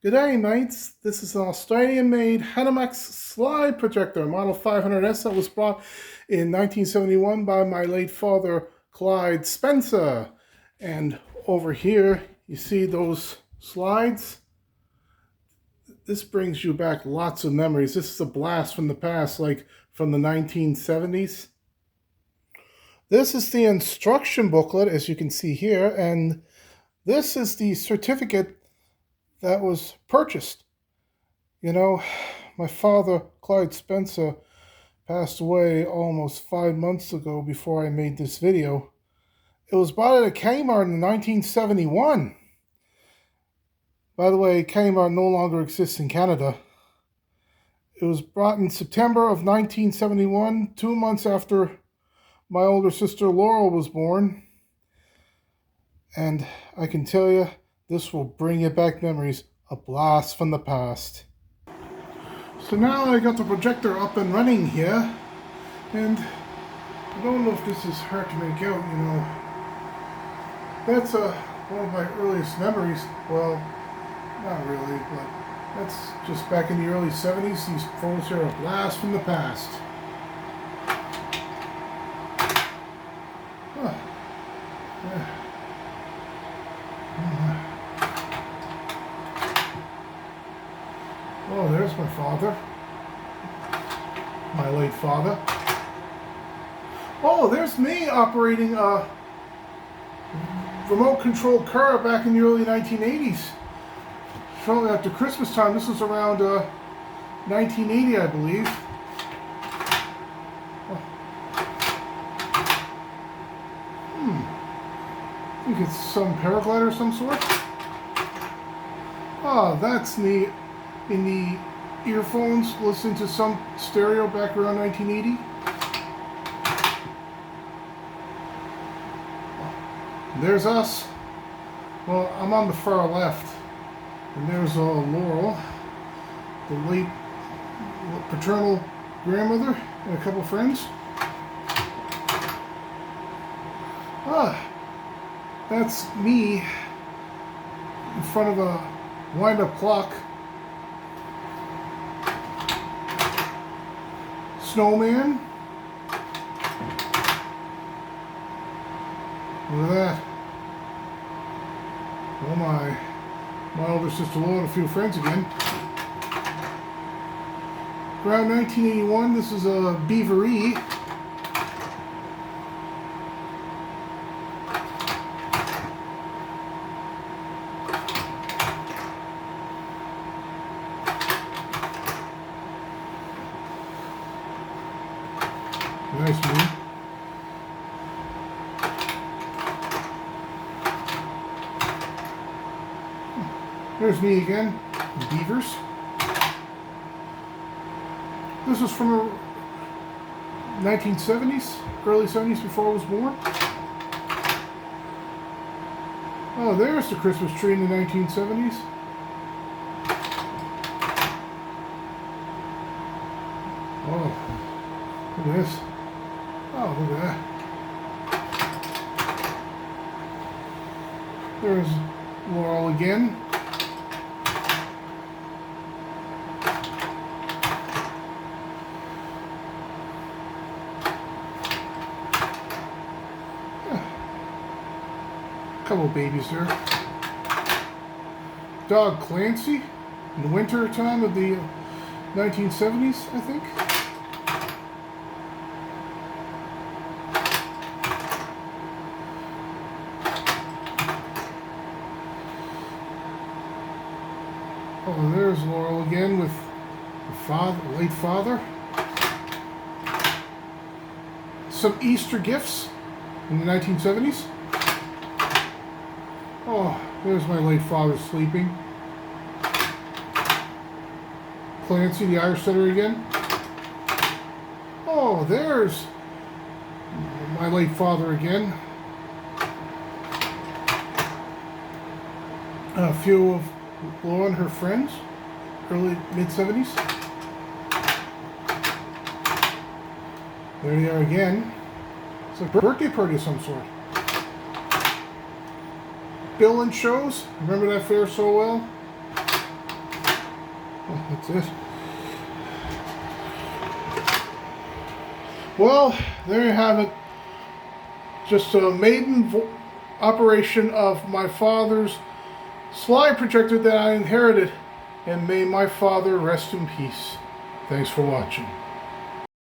G'day mates, this is an Australian-made Hanimex slide projector, model 500S, that was bought in 1971 by my late father, Clyde Spencer. And over here, you see those slides? This brings you back lots of memories. This is a blast from the past, like from the 1970s. This is the instruction booklet, as you can see here, and this is the certificate that was purchased. You know, my father, Clyde Spencer, passed away almost 5 months ago before I made this video. It was bought at a Kmart in 1971. By the way, Kmart no longer exists in Canada. It was bought in September of 1971, 2 months after my older sister Laurel was born. And I can tell you, this will bring you back memories, a blast from the past. So now I got the projector up and running here, and I don't know if this is hard to make out, you know. That's one of my earliest memories. Well, not really, but that's just back in the early 70s. These photos here are a blast from the past. Huh. Yeah. Oh, there's my father. My late father. Oh, there's me operating a remote controlled car back in the early 1980s. Shortly after Christmas time. This was around 1980, I believe. I think it's some paraglider of some sort. Oh, that's neat. In the earphones, listening to some stereo back around 1980. There's us. Well, I'm on the far left. And there's Laurel, the late paternal grandmother, and a couple friends. That's me in front of a wind-up clock. Snowman. Look at that. Oh my older sister Laura and a few friends again. Around 1981, this is a Beavery. Nice moon. There's me again, the beavers. This was from the 1970s, early 70s, before I was born. Oh, there's the Christmas tree in the 1970s. Oh, look at this. Oh, look at that. There's Laurel again. Couple babies there. Dog Clancy in the winter time of the 1970s, I think. Oh, there's Laurel again with the late father. Some Easter gifts in the 1970s. Oh, there's my late father sleeping. Clancy, the Irish setter again. Oh, there's my late father again. A few of Laura and her friends, early mid-70s. There they are again. It's a birthday party of some sort. Bill and shows. Remember that fair so well? That's it. Well, there you have it. Just a maiden operation of my father's slide projector that I inherited. And may my father rest in peace. Thanks for watching.